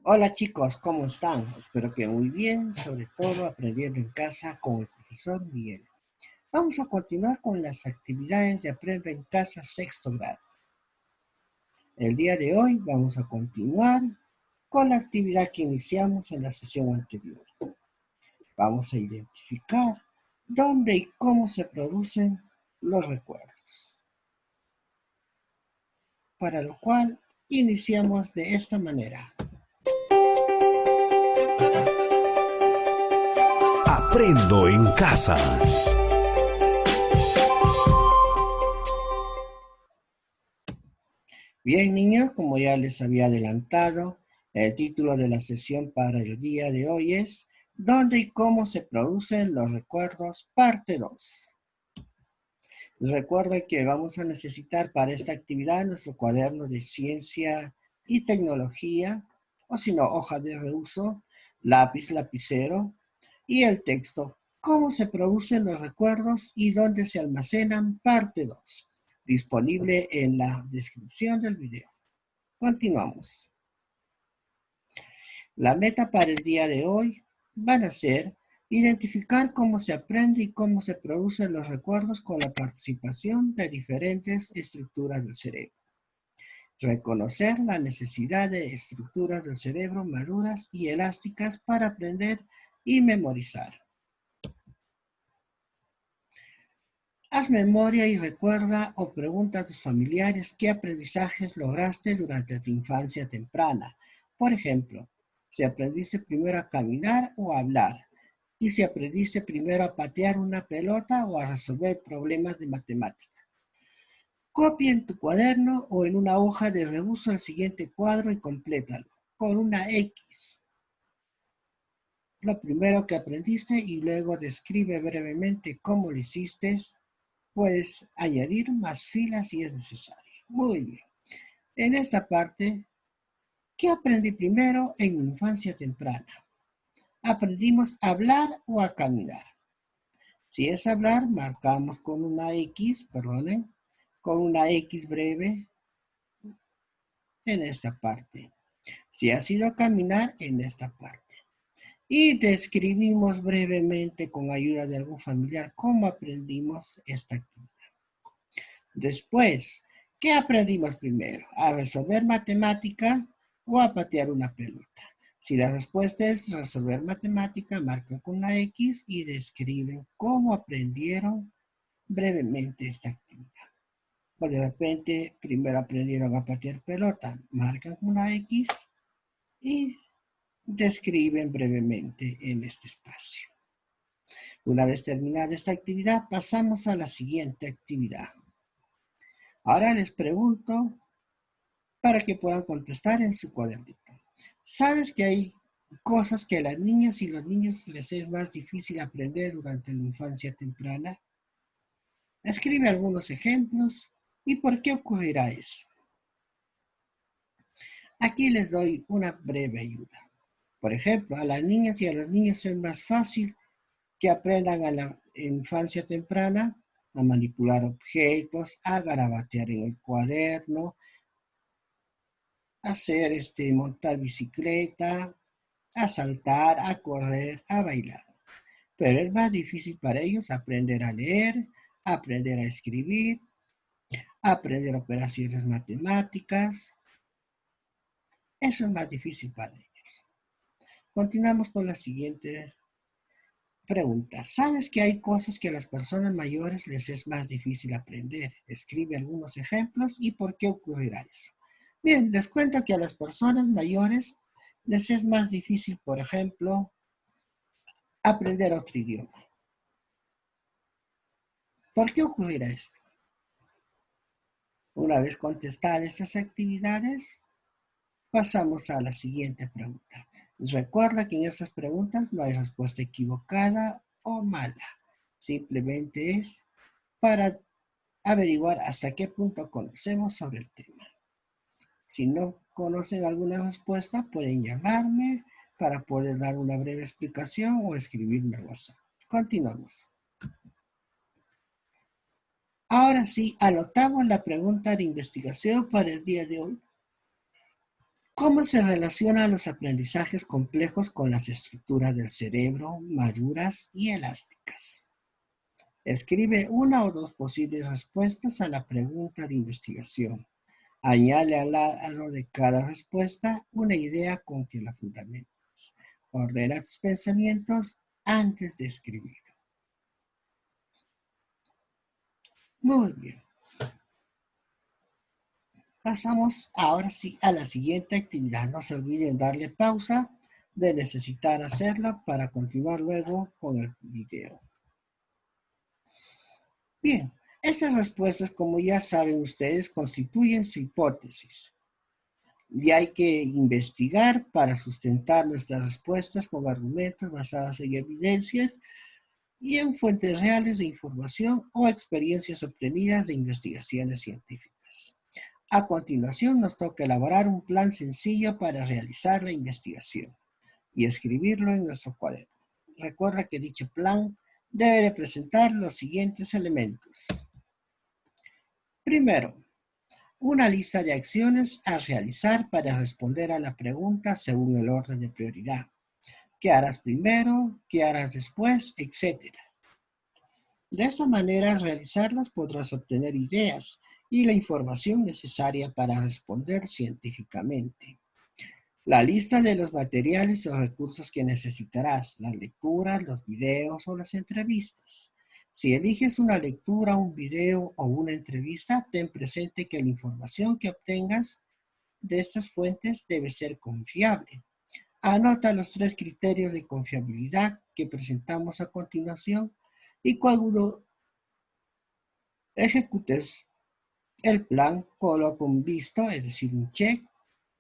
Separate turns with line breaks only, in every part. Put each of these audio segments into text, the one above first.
Hola chicos, ¿cómo están? Espero que muy bien, sobre todo aprendiendo en casa con el profesor Miguel. Vamos a continuar con las actividades de Aprendo en Casa sexto grado. El día de hoy vamos a continuar con la actividad que iniciamos en la sesión anterior. Vamos a identificar dónde y cómo se producen los recuerdos. Para lo cual iniciamos de esta manera.
Aprendo en casa.
Bien, niños, como ya les había adelantado, el título de la sesión para el día de hoy es ¿Dónde y cómo se producen los recuerdos? Parte 2. Recuerden que vamos a necesitar para esta actividad nuestro cuaderno de ciencia y tecnología, o si no, hoja de reuso, lápiz, lapicero y el texto. ¿Cómo se producen los recuerdos y dónde se almacenan? Parte 2. Disponible en la descripción del video. Continuamos. La meta para el día de hoy van a ser identificar cómo se aprende y cómo se producen los recuerdos con la participación de diferentes estructuras del cerebro. Reconocer la necesidad de estructuras del cerebro maduras y elásticas para aprender y memorizar. Haz memoria y recuerda o pregunta a tus familiares qué aprendizajes lograste durante tu infancia temprana. Por ejemplo, si aprendiste primero a caminar o a hablar, y si aprendiste primero a patear una pelota o a resolver problemas de matemática. Copia en tu cuaderno o en una hoja de reuso el siguiente cuadro y complétalo con una X. Lo primero que aprendiste y luego describe brevemente cómo lo hiciste. Puedes añadir más filas si es necesario. Muy bien. En esta parte, ¿qué aprendí primero en mi infancia temprana? Aprendimos a hablar o a caminar. Si es hablar, marcamos con una X, perdonen, con una X breve en esta parte. Si ha sido caminar, en esta parte. Y describimos brevemente con ayuda de algún familiar cómo aprendimos esta actividad. Después, ¿qué aprendimos primero? ¿A resolver matemática o a patear una pelota? Si la respuesta es resolver matemática, marcan con una X y describen cómo aprendieron brevemente esta actividad. O de repente, primero aprendieron a patear pelota, marcan con una X y describen brevemente en este espacio. Una vez terminada esta actividad, pasamos a la siguiente actividad. Ahora les pregunto para que puedan contestar en su cuadernito. ¿Sabes que hay cosas que a las niñas y los niños les es más difícil aprender durante la infancia temprana? Escribe algunos ejemplos y por qué ocurrirá eso. Aquí les doy una breve ayuda. Por ejemplo, a las niñas y a los niños es más fácil que aprendan a la infancia temprana a manipular objetos, a garabatear en el cuaderno, a hacer montar bicicleta, a saltar, a correr, a bailar. Pero es más difícil para ellos aprender a leer, aprender a escribir, aprender operaciones matemáticas. Eso es más difícil para ellos. Continuamos con la siguiente pregunta. ¿Sabes que hay cosas que a las personas mayores les es más difícil aprender? Escribe algunos ejemplos y por qué ocurrirá eso. Bien, les cuento que a las personas mayores les es más difícil, por ejemplo, aprender otro idioma. ¿Por qué ocurrirá esto? Una vez contestadas estas actividades, pasamos a la siguiente pregunta. Recuerda que en estas preguntas no hay respuesta equivocada o mala. Simplemente es para averiguar hasta qué punto conocemos sobre el tema. Si no conocen alguna respuesta, pueden llamarme para poder dar una breve explicación o escribirme al WhatsApp. Continuamos. Ahora sí, anotamos la pregunta de investigación para el día de hoy. ¿Cómo se relacionan los aprendizajes complejos con las estructuras del cerebro maduras y elásticas? Escribe una o dos posibles respuestas a la pregunta de investigación. Añade al lado de cada respuesta una idea con que la fundamentes. Ordena tus pensamientos antes de escribir. Muy bien. Pasamos ahora sí a la siguiente actividad. No se olviden darle pausa de necesitar hacerla para continuar luego con el video. Bien, estas respuestas, como ya saben ustedes, constituyen su hipótesis. Y hay que investigar para sustentar nuestras respuestas con argumentos basados en evidencias y en fuentes reales de información o experiencias obtenidas de investigaciones científicas. A continuación, nos toca elaborar un plan sencillo para realizar la investigación y escribirlo en nuestro cuaderno. Recuerda que dicho plan debe presentar los siguientes elementos. Primero, una lista de acciones a realizar para responder a la pregunta según el orden de prioridad. ¿Qué harás primero? ¿Qué harás después? Etcétera. De esta manera, al realizarlas podrás obtener ideas y la información necesaria para responder científicamente. La lista de los materiales o recursos que necesitarás, las lecturas, los videos o las entrevistas. Si eliges una lectura, un video o una entrevista, ten presente que la información que obtengas de estas fuentes debe ser confiable. Anota los 3 criterios de confiabilidad que presentamos a continuación y cuando ejecutes el plan, coloca un visto, es decir, un check,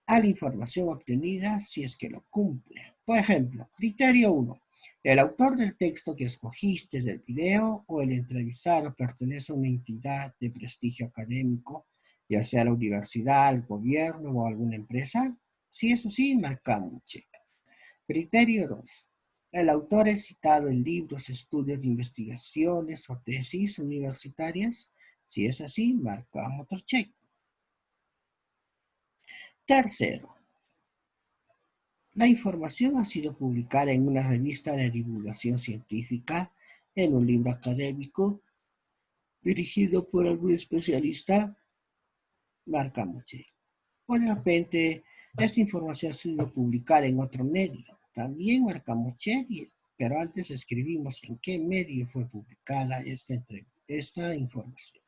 a la información obtenida si es que lo cumple. Por ejemplo, criterio 1. El autor del texto que escogiste del video o el entrevistado pertenece a una entidad de prestigio académico, ya sea la universidad, el gobierno o alguna empresa. Si es así, marcamos un check. Criterio 2. El autor es citado en libros, estudios de investigaciones o tesis universitarias. Si es así, marcamos otro check. Tercero, la información ha sido publicada en una revista de divulgación científica, en un libro académico, dirigido por algún especialista, marcamos check. O de repente, esta información ha sido publicada en otro medio, también marcamos check, pero antes escribimos en qué medio fue publicada esta información.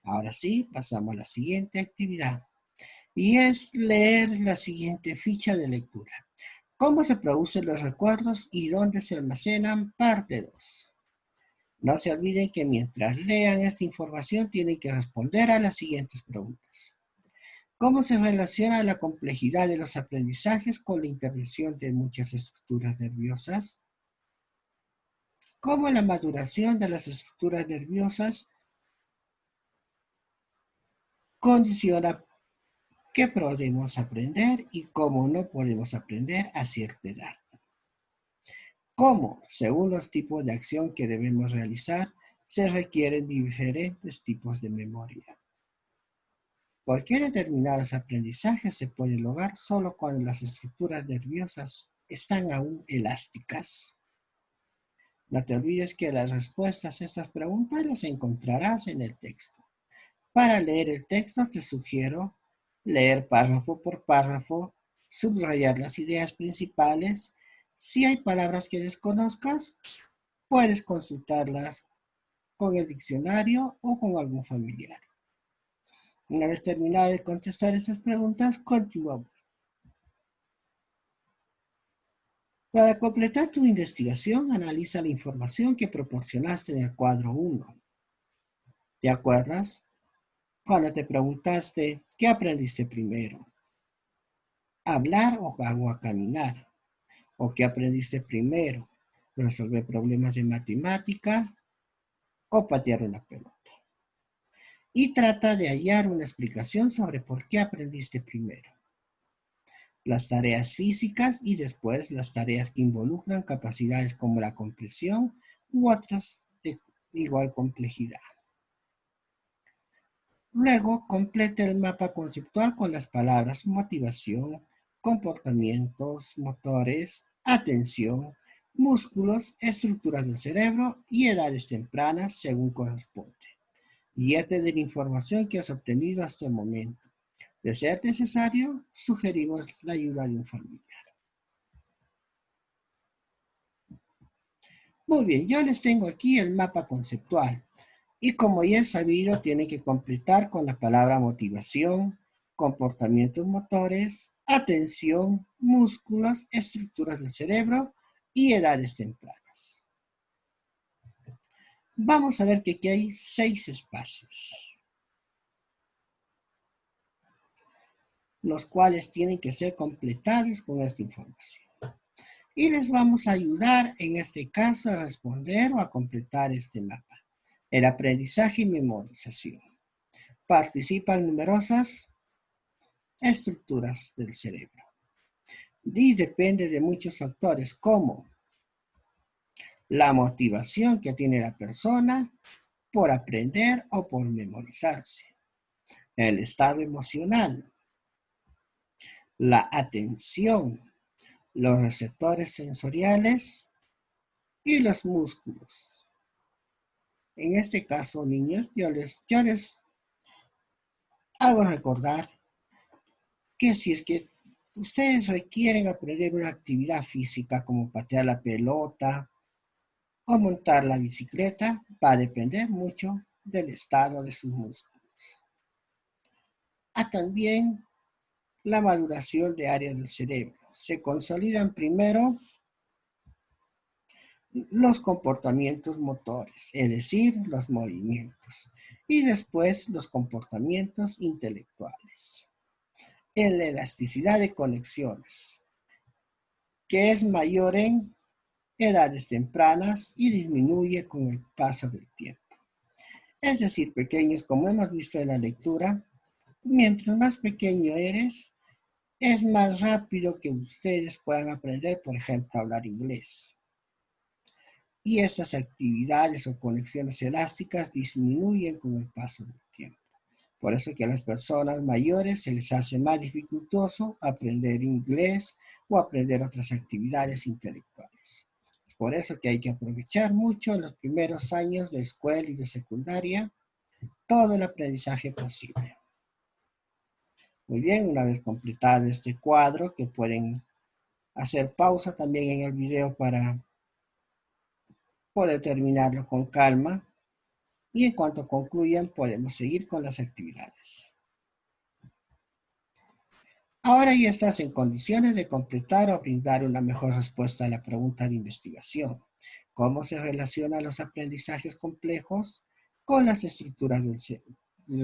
Ahora sí, pasamos a la siguiente actividad. Y es leer la siguiente ficha de lectura. ¿Cómo se producen los recuerdos y dónde se almacenan? Parte 2. No se olviden que mientras lean esta información tienen que responder a las siguientes preguntas. ¿Cómo se relaciona la complejidad de los aprendizajes con la intervención de muchas estructuras nerviosas? ¿Cómo la maduración de las estructuras nerviosas condiciona qué podemos aprender y cómo no podemos aprender a cierta edad? ¿Cómo? Según los tipos de acción que debemos realizar, se requieren diferentes tipos de memoria. ¿Por qué determinados aprendizajes se pueden lograr solo cuando las estructuras nerviosas están aún elásticas? No te olvides que las respuestas a estas preguntas las encontrarás en el texto. Para leer el texto te sugiero leer párrafo por párrafo, subrayar las ideas principales. Si hay palabras que desconozcas, puedes consultarlas con el diccionario o con algún familiar. Una vez terminado de contestar estas preguntas, continuamos. Para completar tu investigación, analiza la información que proporcionaste en el cuadro 1. ¿Te acuerdas? Cuando te preguntaste, ¿qué aprendiste primero? ¿Hablar o a caminar? ¿O qué aprendiste primero? ¿Resolver problemas de matemática o patear una pelota? Y trata de hallar una explicación sobre por qué aprendiste primero. Las tareas físicas y después las tareas que involucran capacidades como la comprensión u otras de igual complejidad. Luego, complete el mapa conceptual con las palabras motivación, comportamientos, motores, atención, músculos, estructuras del cerebro y edades tempranas según corresponde. Guíate de la información que has obtenido hasta el momento. De ser necesario, sugerimos la ayuda de un familiar. Muy bien, yo les tengo aquí el mapa conceptual. Y como ya es sabido, tiene que completar con la palabra motivación, comportamientos motores, atención, músculos, estructuras del cerebro y edades tempranas. Vamos a ver que aquí hay 6 espacios, los cuales tienen que ser completados con esta información. Y les vamos a ayudar en este caso a responder o a completar este mapa. El aprendizaje y memorización. Participan numerosas estructuras del cerebro. Y depende de muchos factores como la motivación que tiene la persona por aprender o por memorizarse, el estado emocional, la atención, los receptores sensoriales y los músculos. En este caso, niños, yo les hago recordar que si es que ustedes requieren aprender una actividad física como patear la pelota o montar la bicicleta, va a depender mucho del estado de sus músculos. También la maduración de áreas del cerebro. Se consolidan primero los comportamientos motores, es decir, los movimientos, y después los comportamientos intelectuales. En la elasticidad de conexiones, que es mayor en edades tempranas y disminuye con el paso del tiempo. Es decir, pequeños, como hemos visto en la lectura, mientras más pequeño eres, es más rápido que ustedes puedan aprender, por ejemplo, a hablar inglés. Y esas actividades o conexiones elásticas disminuyen con el paso del tiempo. Por eso que a las personas mayores se les hace más dificultoso aprender inglés o aprender otras actividades intelectuales. Es por eso que hay que aprovechar mucho en los primeros años de escuela y de secundaria todo el aprendizaje posible. Muy bien, una vez completado este cuadro, que pueden hacer pausa también en el video para poder terminarlo con calma. Y en cuanto concluyan, podemos seguir con las actividades. Ahora ya estás en condiciones de completar o brindar una mejor respuesta a la pregunta de investigación. ¿Cómo se relacionan los aprendizajes complejos con las estructuras del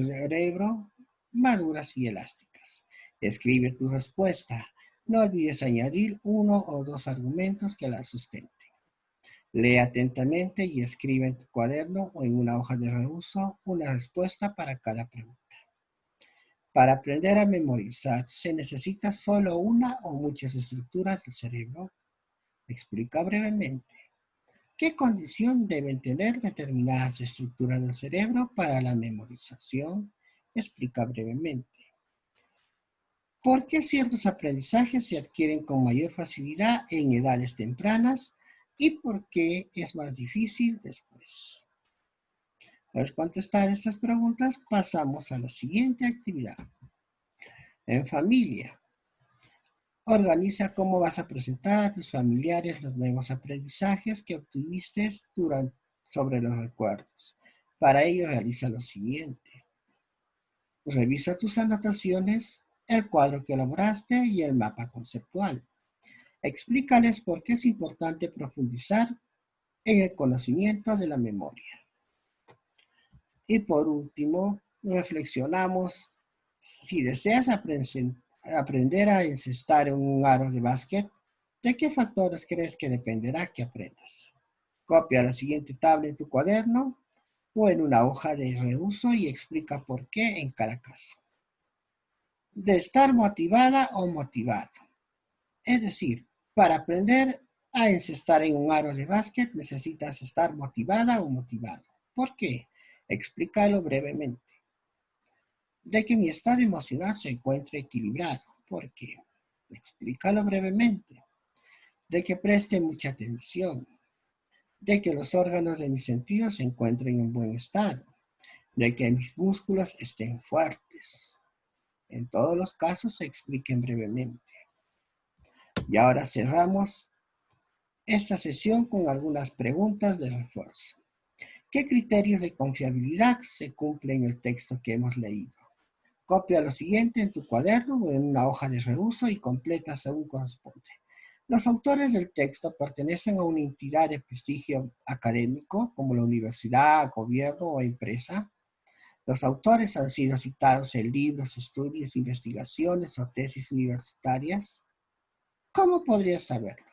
cerebro maduras y elásticas? Escribe tu respuesta. No olvides añadir uno o dos argumentos que la sustenten. Lee atentamente y escribe en tu cuaderno o en una hoja de reuso una respuesta para cada pregunta. Para aprender a memorizar, ¿se necesita solo una o muchas estructuras del cerebro? Explica brevemente. ¿Qué condición deben tener determinadas estructuras del cerebro para la memorización? Explica brevemente. ¿Por qué ciertos aprendizajes se adquieren con mayor facilidad en edades tempranas y por qué es más difícil después? Al contestar estas preguntas, pasamos a la siguiente actividad. En familia, organiza cómo vas a presentar a tus familiares los nuevos aprendizajes que obtuviste sobre los recuerdos. Para ello, realiza lo siguiente. Revisa tus anotaciones, el cuadro que elaboraste y el mapa conceptual. Explícales por qué es importante profundizar en el conocimiento de la memoria. Y por último, reflexionamos si deseas aprender a encestar en un aro de básquet, ¿de qué factores crees que dependerá que aprendas? Copia la siguiente tabla en tu cuaderno o en una hoja de reuso y explica por qué en cada caso. De estar motivada o motivado. Es decir, para aprender a encestar en un aro de básquet necesitas estar motivada o motivado. ¿Por qué? Explícalo brevemente. De que mi estado emocional se encuentra equilibrado. ¿Por qué? Explícalo brevemente. De que preste mucha atención. De que los órganos de mis sentidos se encuentren en buen estado. De que mis músculos estén fuertes. En todos los casos se expliquen brevemente. Y ahora cerramos esta sesión con algunas preguntas de refuerzo. ¿Qué criterios de confiabilidad se cumplen en el texto que hemos leído? Copia lo siguiente en tu cuaderno o en una hoja de reuso y completa según corresponde. Los autores del texto pertenecen a una entidad de prestigio académico como la universidad, gobierno o empresa. Los autores han sido citados en libros, estudios, investigaciones o tesis universitarias. ¿Cómo podrías saberlo?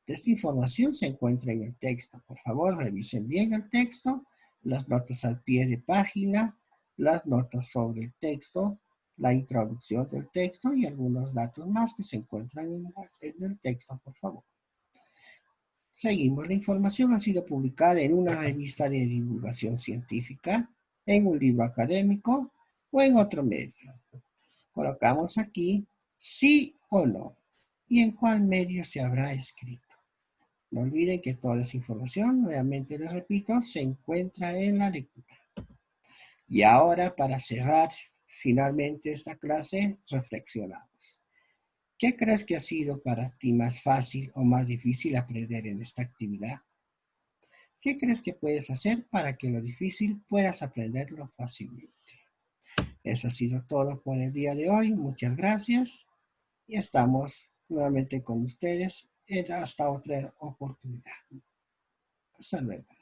Esta información se encuentra en el texto. Por favor, revisen bien el texto, las notas al pie de página, las notas sobre el texto, la introducción del texto y algunos datos más que se encuentran en el texto, por favor. Seguimos. La información ha sido publicada en una revista de divulgación científica, en un libro académico o en otro medio. Colocamos aquí sí o no y en cuál medio se habrá escrito. No olviden que toda esa información, nuevamente les repito, se encuentra en la lectura. Y ahora, para cerrar finalmente esta clase, reflexionamos. ¿Qué crees que ha sido para ti más fácil o más difícil aprender en esta actividad? ¿Qué crees que puedes hacer para que lo difícil puedas aprenderlo fácilmente? Eso ha sido todo por el día de hoy. Muchas gracias y estamos nuevamente con ustedes hasta otra oportunidad. Hasta luego.